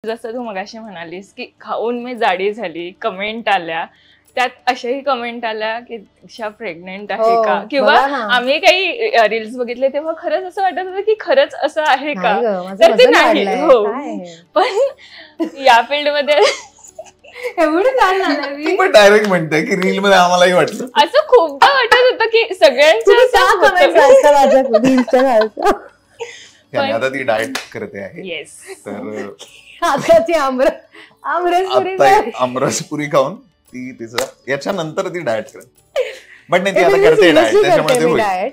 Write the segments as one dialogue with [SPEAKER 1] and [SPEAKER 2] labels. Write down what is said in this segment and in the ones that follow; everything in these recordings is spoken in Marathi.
[SPEAKER 1] जसं तू मगाशी म्हणालीस की खाऊन मी जाडी झाली, कमेंट आल्या. त्यात अशाही कमेंट आल्या की दिक्षा प्रेग्नेंट आहे का? किंवा आम्ही काही रील्स बघितले तेव्हा खरंच असं वाटत होतं की खरंच असं आहे का? तर ते नाही. हो, पण या फील्डमध्ये
[SPEAKER 2] एवढं पण डायरेक्ट म्हणते की रील मध्ये आम्हालाही वाटलं
[SPEAKER 1] असं खूपदा वाटत होतं की सगळ्यांच्या
[SPEAKER 2] आता ती डाएट करते आहे.
[SPEAKER 1] येस,
[SPEAKER 2] तर
[SPEAKER 3] आमरसपुरी
[SPEAKER 2] खाऊन ती तिचं याच्यानंतर ती डाएट करते. बट नाही, ती आता करते डाएट, त्याच्यामुळे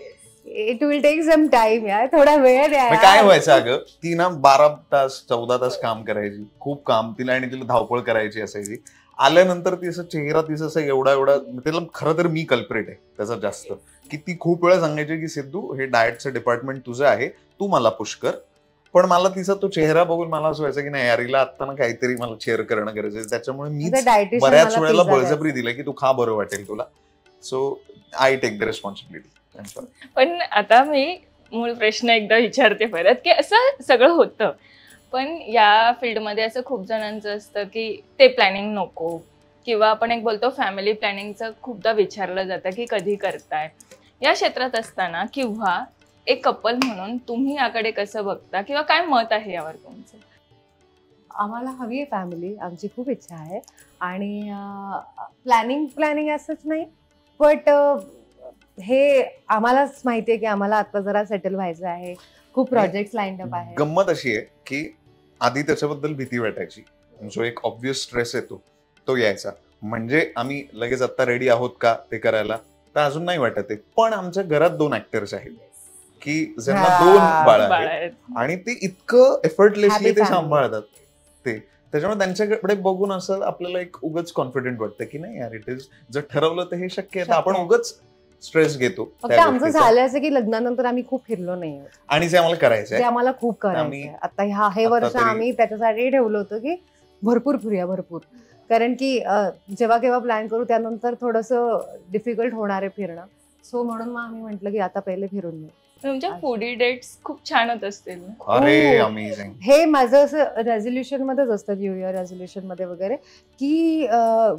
[SPEAKER 3] it will take some time यार, थोडा वेळ द्या.
[SPEAKER 2] काय व्हायचं अगं, ती ना 12 तास 14 तास काम करायची, खूप काम तिला, आणि तिला धावपळ करायची असायची. आल्यानंतर तिचा चेहरा तिचा असं एवढा त्याला खरं तर मी कल्प्रेट आहे त्याचा जास्त, की ती खूप वेळा सांगायची की सिद्धू हे डाएटचं डिपार्टमेंट तुझं आहे, तू मला पुश कर. पण मला तिचा तो चेहरा बघून मला असं व्हायचं की नाही यार, हिला आता ना काहीतरी मला चेअर करणं गरजेचं आहे. त्याच्यामुळे मी बऱ्याच वेळेला बळजबरी दिलं की तू खा, बरं वाटेल तुला. So I take the responsibility.
[SPEAKER 1] पण आता मी मूळ प्रश्न एकदा विचारते परत, की असं सगळं होतं, पण या फील्डमध्ये असं खूप जणांचं असतं की ते प्लॅनिंग नको, किंवा आपण एक बोलतो फॅमिली प्लॅनिंगचं खूपदा विचारलं जातं की कधी करताय. या क्षेत्रात असताना किंवा एक कपल म्हणून तुम्ही याकडे कसं बघता, किंवा काय मत आहे यावर तुमचं?
[SPEAKER 3] आम्हाला हवी आहे फॅमिली, आमची खूप इच्छा आहे. आणि प्लॅनिंग असंच नाही, बट हे आम्हालाच माहिती आहे की आम्हाला आता जरा सेटल व्हायचं आहे, खूप प्रोजेक्ट लाईन अप आहे.
[SPEAKER 2] गंमत अशी आहे की आधी त्याच्याबद्दल भीती वाटायची, जो एक ऑब्व्हियस स्ट्रेस येतो तो यायचा. म्हणजे आम्ही लगेच आता रेडी आहोत का ते करायला, तर अजून नाही वाटत आहे. पण आमच्या घरात 2 ऍक्टर्स आहेत की ज्यांना 2 बाळ आहेत, आणि ते इतकं एफर्टलेसली ते सांभाळतात ते. त्याच्यामुळे त्यांच्याकडे बघून असं आपल्याला एक उगाच कॉन्फिडेंट वाटतं की नाही यार, इट इज, जर ठरवलं तर हे शक्य आहे. आपण उगाच स्ट्रेस घेतो.
[SPEAKER 3] फक्त आमचं झालं असं की लग्नानंतर आम्ही खूप फिरलो नाही,
[SPEAKER 2] आणि जे आम्हाला करायचं,
[SPEAKER 3] आम्हाला खूप करायचं. आता हे वर्ष आम्ही त्याच्यासाठी ठेवलं होतं की भरपूर फिरूया, भरपूर. कारण की जेव्हा केव्हा प्लॅन करू त्यानंतर थोडंसं डिफिकल्ट होणार आहे फिरणं. सो म्हणून मग आम्ही म्हटलं की आता पहिले फिरून येऊ.
[SPEAKER 1] तुमच्या फूडी डेट्स खूप छान होत असतील.
[SPEAKER 2] अरे अमेझिंग.
[SPEAKER 3] हे माझं असं रेझोल्युशन मध्येच असतं, न्यू इयर रेझोल्युशन मध्ये वगैरे, की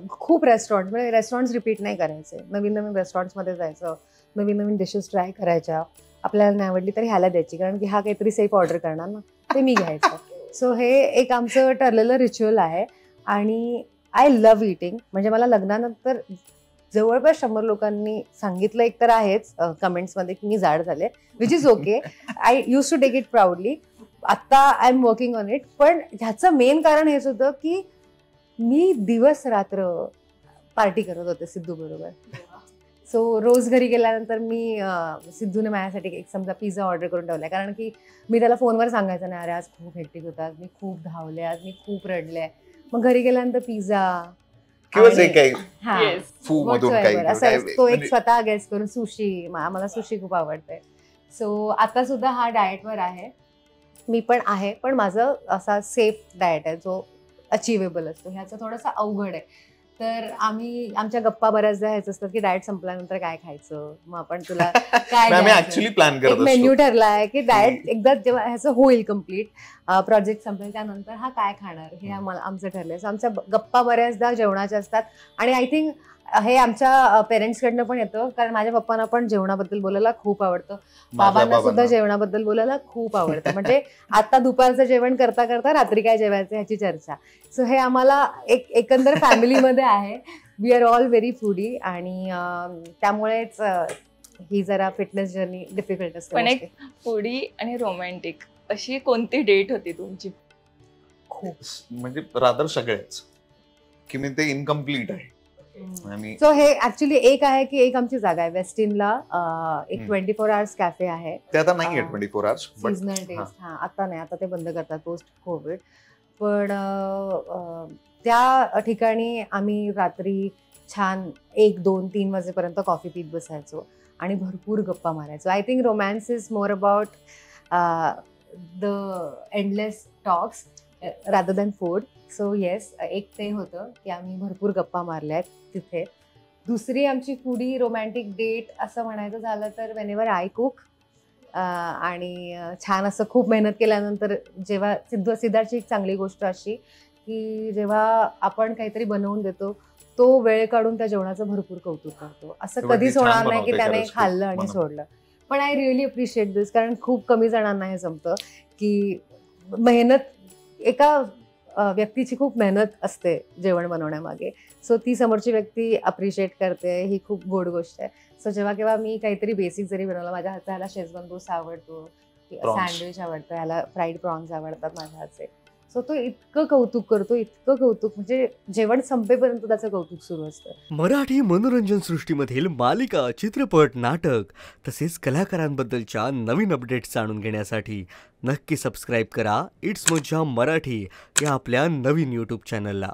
[SPEAKER 3] खूप रेस्टॉरंट्स रिपीट नाही करायचे, नवीन नवीन रेस्टॉरंट्स मध्ये जायचं, नवीन नवीन डिशेस ट्राय करायच्या. आपल्याला नाही आवडली तर ह्याला द्यायची, कारण की हा काहीतरी सेफ ऑर्डर करणार ना, ते मी घ्यायचं. सो हे एक आमचं ठरलेलं रिच्युअल आहे. आणि आय लव्ह इटिंग. म्हणजे मला लग्नानंतर जवळपास 100 लोकांनी सांगितलं एक तर आहेच कमेंट्समध्ये की मी जाड झाले, which is okay. I use to take it proudly. आता I am working on it. पण ह्याचं मेन कारण हेच होतं की मी दिवस रात्र पार्टी करत होते सिद्धू बरोबर. सो रोज घरी गेल्यानंतर मी सिद्धूने माझ्यासाठी एक समजा पिझ्झा ऑर्डर करून ठेवलाय, कारण की मी त्याला फोनवर सांगायचं नाही, अरे आज खूप हेक्टिक होतं, आज मी खूप धावले, आज मी खूप रडले. मग घरी गेल्यानंतर पिझ्झा
[SPEAKER 2] किंवा जे काही
[SPEAKER 3] तो एक स्वतः गेस करून सुशी, आम्हाला सुशी खूप आवडते. सो आता सुद्धा हा डाएटवर आहे, मी पण आहे. पण माझं असा सेफ डाएट आहे जो अचिवेबल असतो. ह्याचं थोडंसं अवघड आहे. तर आम्ही आमच्या गप्पा बऱ्याचदा ह्याच असतात की डाएट संपल्यानंतर काय खायचं, मग आपण तुला काय मेन्यू ठरलाय की डाएट एकदा जेव्हा ह्याचं होईल कम्प्लीट, प्रोजेक्ट संपेल त्यानंतर हा काय खाणार हे आमचं ठरलंय. सो आमच्या गप्पा बऱ्याचदा जेवणाच्या असतात. आणि आय थिंक हे आमच्या पेरेंट्सकडनं पण येतं, कारण माझ्या पप्पांना पण जेवणाबद्दल बोलायला खूप आवडतं, बाबांना सुद्धा जेवणाबद्दल बोलायला खूप आवडतं. म्हणजे आता दुपारचं जेवण करता करता रात्री काय जेवायचं ह्याची चर्चा. सो हे आम्हाला एक एकंदर फॅमिलीमध्ये आहे. We are all very foodie, आणि त्यामुळेच ही जरा फिटनेस जर्नी डिफिकल्ट असते.
[SPEAKER 1] पण एक फूडी आणि रोमॅन्टिक अशी कोणती डेट होती तुमची?
[SPEAKER 2] खूप, म्हणजे रादर सगळेच, की मी ते इनकम्प्लीट आहे.
[SPEAKER 3] सो हे ऍक्च्युली एक आहे की एक आमची जागा आहे वेस्टिनला, एक 24 आवर्स कॅफे आहे.
[SPEAKER 2] ते आता नाही आहे 24 आवर्स,
[SPEAKER 3] सीझनल डेज. आता नाही, आता ते बंद करतात पोस्ट कोविड. पण त्या ठिकाणी आम्ही रात्री छान 1, 2, 3 वाजेपर्यंत कॉफी पीत बसायचो आणि भरपूर गप्पा मारायचो. I think romance is more about the endless talks rather than food. So yes, एक ते होतं की आम्ही भरपूर गप्पा मारल्या आहेत तिथे. दुसरी आमची फूडी रोमॅन्टिक डेट असं म्हणायचं झालं तर वेनेवर आय कुक, आणि छान असं खूप मेहनत केल्यानंतर जेव्हा सिद्धार्थची एक चांगली गोष्ट अशी की जेव्हा आपण काहीतरी बनवून देतो तो वेळ काढून त्या जेवणाचं भरपूर कौतुक करतो. असं
[SPEAKER 2] तेव्हा ती
[SPEAKER 3] कधीच
[SPEAKER 2] छान
[SPEAKER 3] होणार नाही
[SPEAKER 2] बनवते
[SPEAKER 3] की त्याने
[SPEAKER 2] खरंच खूप.
[SPEAKER 3] खाल्लं आणि
[SPEAKER 2] म्हणून.
[SPEAKER 3] सोडलं. पण आय रिअली अप्रिशिएट दिस, कारण खूप कमी जणांना हे जमतं की मेहनत एका व्यक्तीची खूप मेहनत असते जेवण बनवण्यामागे. सो ती समोरची व्यक्ती अप्रिशिएट करते, ही खूप गोड गोष्ट आहे. सो जेव्हा केव्हा मी काहीतरी बेसिक जरी बनवलं, माझ्या हातचा ह्याला शेजवान टोस्ट आवडतो,
[SPEAKER 2] Prawns.
[SPEAKER 3] सँडविच आवडतं, ह्याला फ्राईड प्रॉन्स आवडतात माझ्या हातचे. सो तो इतकं कौतुक करतो, इतकं कौतुक, म्हणजे जेवण संपेपर्यंत त्याचं कौतुक सुरू असतं.
[SPEAKER 4] मराठी मनोरंजन सृष्टीमधील मालिका, चित्रपट, नाटक तसेच कलाकारांबद्दलच्या नवीन अपडेट्स जाणून घेण्यासाठी नक्की सबस्क्राईब करा इट्स मज्जा मराठी या आपल्या नवीन यूट्यूब चॅनलला.